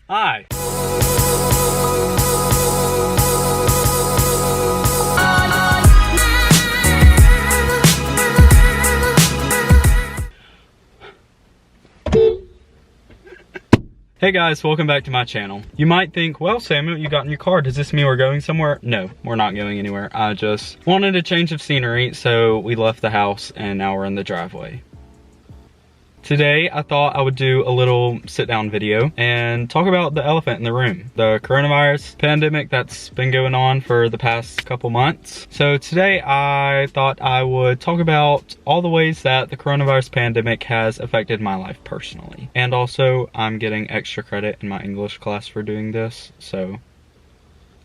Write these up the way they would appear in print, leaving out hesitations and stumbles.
Hi. Hey guys, welcome back to my channel. You might think, well, Samuel, you got in your car. Does this mean we're going somewhere? No, we're not going anywhere. I just wanted a change of scenery, so we left the house and now we're in the driveway. Today, I thought I would do a little sit-down video and talk about the elephant in the room, the coronavirus pandemic that's been going on for the past couple months. So today, I thought I would talk about all the ways that the coronavirus pandemic has affected my life personally. And also, I'm getting extra credit in my English class for doing this, so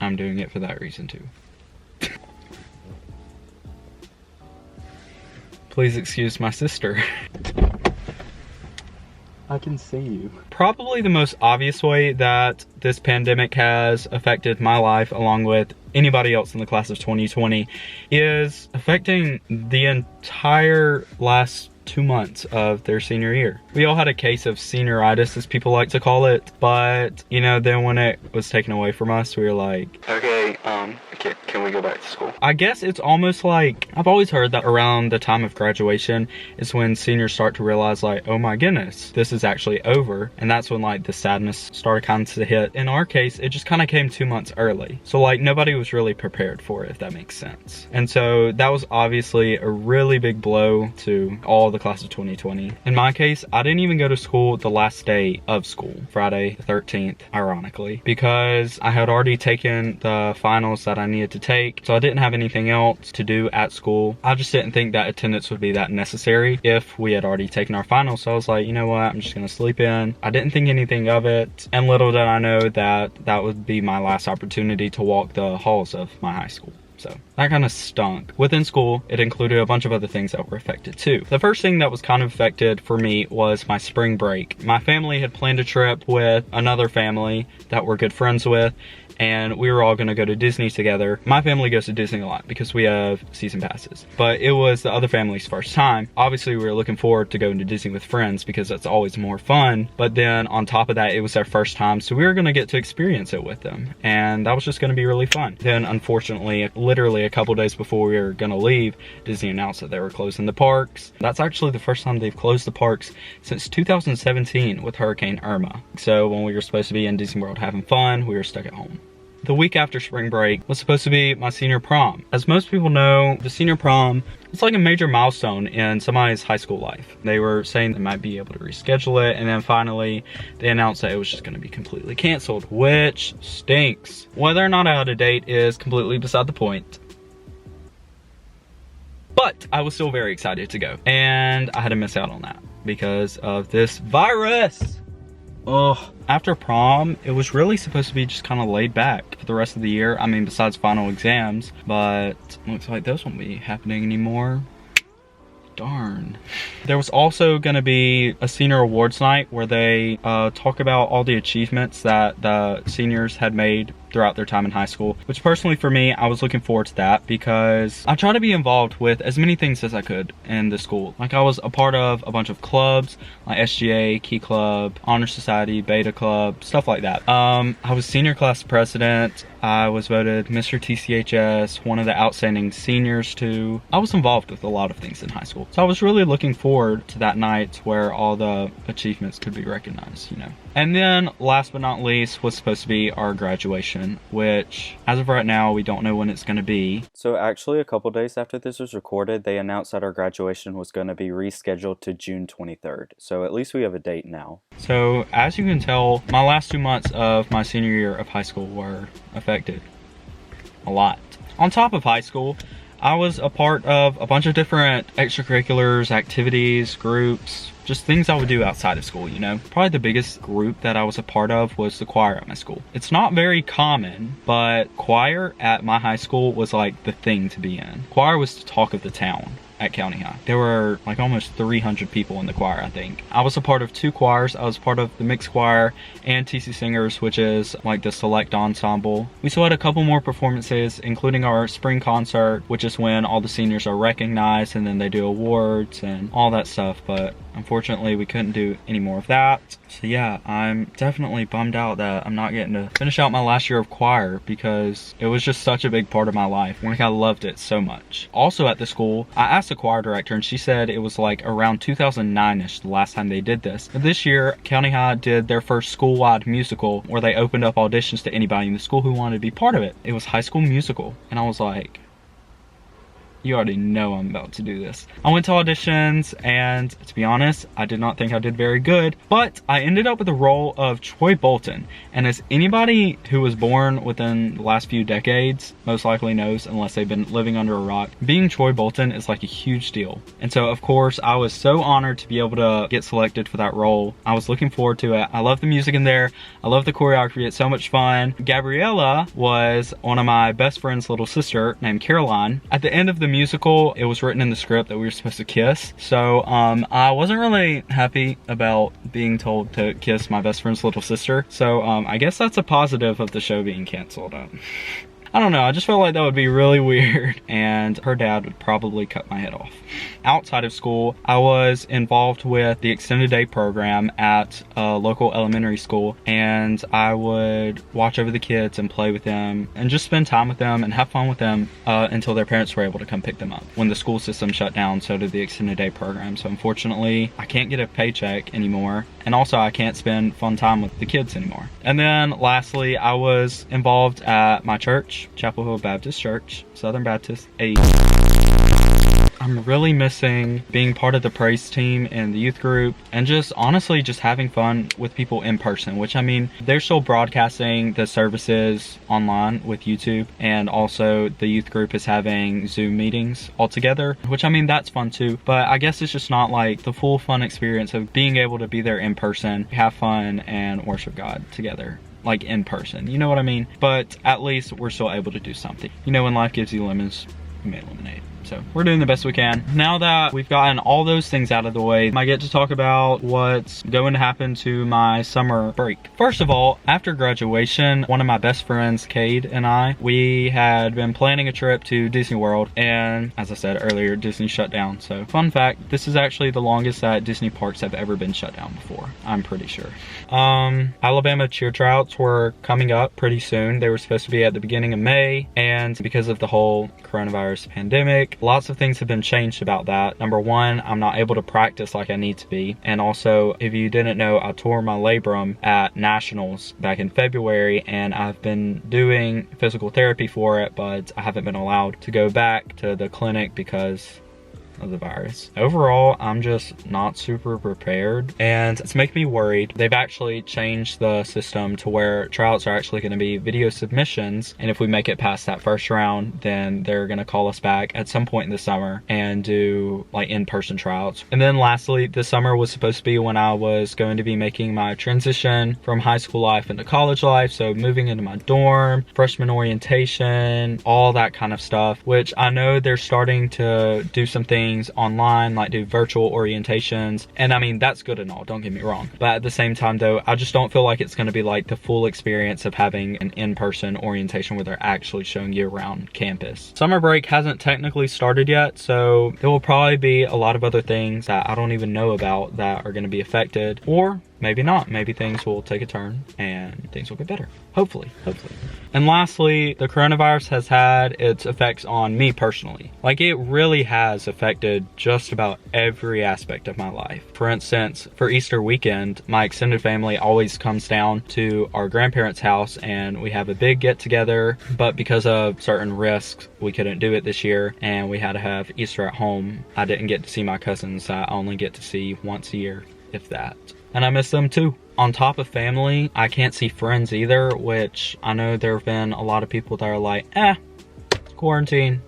I'm doing it for that reason too. Please excuse my sister. I can see you. Probably the most obvious way that this pandemic has affected my life, along with anybody else in the class of 2020, is affecting the entire last 2 months of their senior year. We all had a case of senioritis, as people like to call it, but you know, then when it was taken away from us, we were like, okay, can we go back to school? I guess it's almost like, I've always heard that around the time of graduation is when seniors start to realize like, oh my goodness, this is actually over. And that's when like the sadness started kind of to hit. In our case, it just kind of came 2 months early. So like nobody was really prepared for it, if that makes sense. And so that was obviously a really big blow to all the class of 2020. In my case, I didn't even go to school the last day of school, Friday the 13th, ironically, because I had already taken the finals that I needed to take, so I didn't have anything else to do at school. I just didn't think that attendance would be that necessary if we had already taken our finals, so I was like, you know what, I'm just gonna sleep in. I didn't think anything of it, and little did I know that that would be my last opportunity to walk the halls of my high school. So that kind of stunk. Within school, it included a bunch of other things that were affected too. The first thing that was kind of affected for me was my spring break. My family had planned a trip with another family that we're good friends with, and we were all gonna go to Disney together. My family goes to Disney a lot because we have season passes, but it was the other family's first time. Obviously, we were looking forward to going to Disney with friends because that's always more fun, but then on top of that, it was their first time, so we were gonna get to experience it with them, and that was just gonna be really fun. Then, unfortunately, literally a couple days before we were gonna leave, Disney announced that they were closing the parks. That's actually the first time they've closed the parks since 2017 with Hurricane Irma. So when we were supposed to be in Disney World having fun, we were stuck at home. The week after spring break was supposed to be my senior prom. As most people know, the senior prom, it's like a major milestone in somebody's high school life. They were saying they might be able to reschedule it, and then finally they announced that it was just gonna be completely canceled, which stinks. Whether or not I had a date is completely beside the point. But I was still very excited to go, and I had to miss out on that because of this virus. Ugh. After prom, it was really supposed to be just kind of laid back for the rest of the year. I mean, besides final exams, but looks like those won't be happening anymore. Darn. There was also going to be a senior awards night where they talk about all the achievements that the seniors had made throughout their time in high school, which personally for me, I was looking forward to that because I try to be involved with as many things as I could in the school. Like I was a part of a bunch of clubs like SGA, Key Club, Honor Society, Beta Club, stuff like that. I was senior class president. I was voted Mr. TCHS, one of the outstanding seniors too. I was involved with a lot of things in high school. So I was really looking forward to that night where all the achievements could be recognized, you know. And then last but not least was supposed to be our graduation, which as of right now, we don't know when it's going to be. So actually a couple days after this was recorded, they announced that our graduation was going to be rescheduled to June 23rd. So at least we have a date now. So as you can tell, my last 2 months of my senior year of high school were affected a lot. On top of high school, I was a part of a bunch of different extracurriculars, activities, groups, just things I would do outside of school, you know. Probably the biggest group that I was a part of was the choir at my school. It's not very common, but choir at my high school was like the thing to be in. Choir was the talk of the town at County High. There were like almost 300 people in the choir, I think. I was a part of 2 choirs. I was part of the mixed choir and TC Singers, which is like the select ensemble. We still had a couple more performances, including our spring concert, which is when all the seniors are recognized and then they do awards and all that stuff, but unfortunately we couldn't do any more of that. So yeah, I'm definitely bummed out that I'm not getting to finish out my last year of choir, because it was just such a big part of my life. Like, I loved it so much. Also at the school, I asked the choir director and she said it was like around 2009-ish the last time they did this. But this year, County High did their first school-wide musical where they opened up auditions to anybody in the school who wanted to be part of it. It was High School Musical, and I was like, you already know I'm about to do this. I went to auditions, and to be honest, I did not think I did very good, but I ended up with the role of Troy Bolton. And as anybody who was born within the last few decades most likely knows, unless they've been living under a rock, being Troy Bolton is like a huge deal. And so of course, I was so honored to be able to get selected for that role. I was looking forward to it. I love the music in there. I love the choreography. It's so much fun. Gabriella was one of my best friend's little sister named Caroline. At the end of the musical, it was written in the script that we were supposed to kiss. So I wasn't really happy about being told to kiss my best friend's little sister. So I guess that's a positive of the show being canceled. I don't know, I just felt like that would be really weird, and her dad would probably cut my head off. Outside of school, I was involved with the extended day program at a local elementary school, and I would watch over the kids and play with them and just spend time with them and have fun with them until their parents were able to come pick them up. When the school system shut down, so did the extended day program. So unfortunately, I can't get a paycheck anymore, and also I can't spend fun time with the kids anymore. And then lastly, I was involved at my church, Chapel Hill Baptist Church, Southern Baptist 8. I'm really missing being part of the praise team and the youth group, and just honestly just having fun with people in person, which, I mean, they're still broadcasting the services online with YouTube, and also the youth group is having Zoom meetings all together, which, I mean, that's fun too, but I guess it's just not like the full fun experience of being able to be there in person, have fun, and worship God together. Like in person, you know what I mean? But at least we're still able to do something. You know, when life gives you lemons, you make lemonade. So we're doing the best we can. Now that we've gotten all those things out of the way, I get to talk about what's going to happen to my summer break. First of all, after graduation, one of my best friends, Cade, and I, we had been planning a trip to Disney World, and as I said earlier, Disney shut down. So fun fact, this is actually the longest that Disney parks have ever been shut down before, I'm pretty sure. Alabama cheer tryouts were coming up pretty soon. They were supposed to be at the beginning of May, and because of the whole coronavirus pandemic, lots of things have been changed about that. Number one, I'm not able to practice like I need to be. And also, if you didn't know, I tore my labrum at Nationals back in February, and I've been doing physical therapy for it, but I haven't been allowed to go back to the clinic because of the virus. Overall, I'm just not super prepared, and it's making me worried. They've actually changed the system to where tryouts are actually going to be video submissions, and if we make it past that first round, then they're going to call us back at some point in the summer and do like in-person tryouts. And then lastly, this summer was supposed to be when I was going to be making my transition from high school life into college life, so moving into my dorm, freshman orientation, all that kind of stuff, which I know they're starting to do some things online, like do virtual orientations, and I mean, that's good and all, don't get me wrong, but at the same time though, I just don't feel like it's going to be like the full experience of having an in-person orientation where they're actually showing you around campus. Summer break hasn't technically started yet, so there will probably be a lot of other things that I don't even know about that are going to be affected, or maybe not. Maybe things will take a turn and things will get better. Hopefully. And lastly, the coronavirus has had its effects on me personally. Like, it really has affected just about every aspect of my life. For instance, for Easter weekend, my extended family always comes down to our grandparents' house and we have a big get together, but because of certain risks, we couldn't do it this year and we had to have Easter at home. I didn't get to see my cousins. I only get to see once a year, if that. And I miss them too. On top of family, I can't see friends either, which I know there have been a lot of people that are like, quarantine,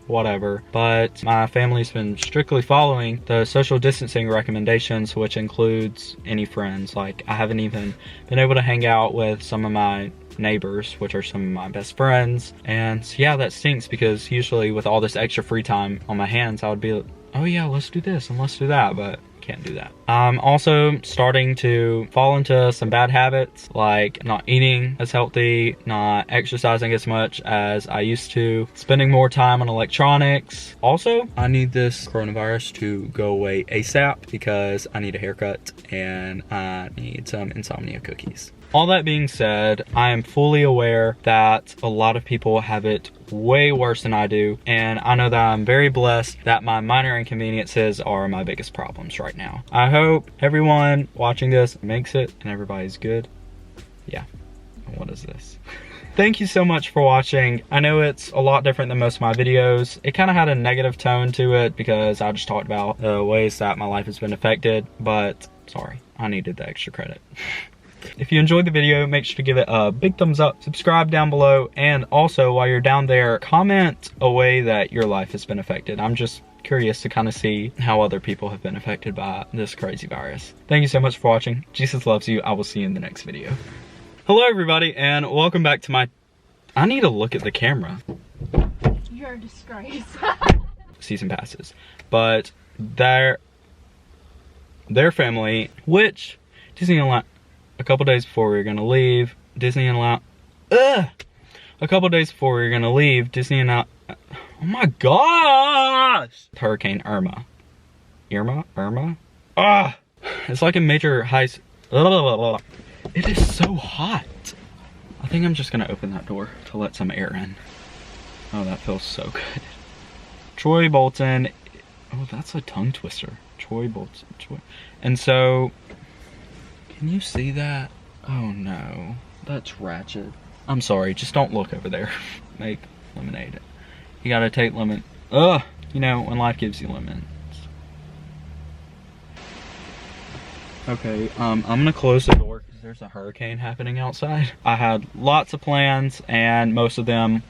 whatever. But my family's been strictly following the social distancing recommendations, which includes any friends. Like, I haven't even been able to hang out with some of my neighbors, which are some of my best friends. And yeah, that stinks, because usually with all this extra free time on my hands, I would be like, oh yeah, let's do this and let's do that, but can't do that. I'm also starting to fall into some bad habits, like not eating as healthy, not exercising as much as I used to, spending more time on electronics. Also, I need this coronavirus to go away ASAP because I need a haircut and I need some insomnia cookies. All that being said, I am fully aware that a lot of people have it way worse than I do, and I know that I'm very blessed that my minor inconveniences are my biggest problems right now. I hope everyone watching this makes it and everybody's good. Yeah, what is this? Thank you so much for watching. I know it's a lot different than most of my videos. It kind of had a negative tone to it because I just talked about the ways that my life has been affected, but sorry, I needed the extra credit. If you enjoyed the video, make sure to give it a big thumbs up, subscribe down below, and also while you're down there, comment a way that your life has been affected. I'm just curious to kind of see how other people have been affected by this crazy virus. Thank you so much for watching. Jesus loves you. I will see you in the next video. Hello everybody, and welcome back to my... I need to look at the camera. You're a disgrace. Season passes. But their family, which Disneyland... A couple days before we were gonna leave, Disneyland. A couple days before we were gonna leave, Disneyland. Oh my gosh! Hurricane Irma. Irma? Ah! It's like a major high. It is so hot. I think I'm just gonna open that door to let some air in. Oh, that feels so good. Troy Bolton. Oh, that's a tongue twister. Troy Bolton. And so. Can you see that? Oh no, that's ratchet. I'm sorry, just don't look over there. Make lemonade. You gotta take lemon. Ugh, you know, when life gives you lemons. Okay, I'm gonna close the door because there's a hurricane happening outside. I had lots of plans and most of them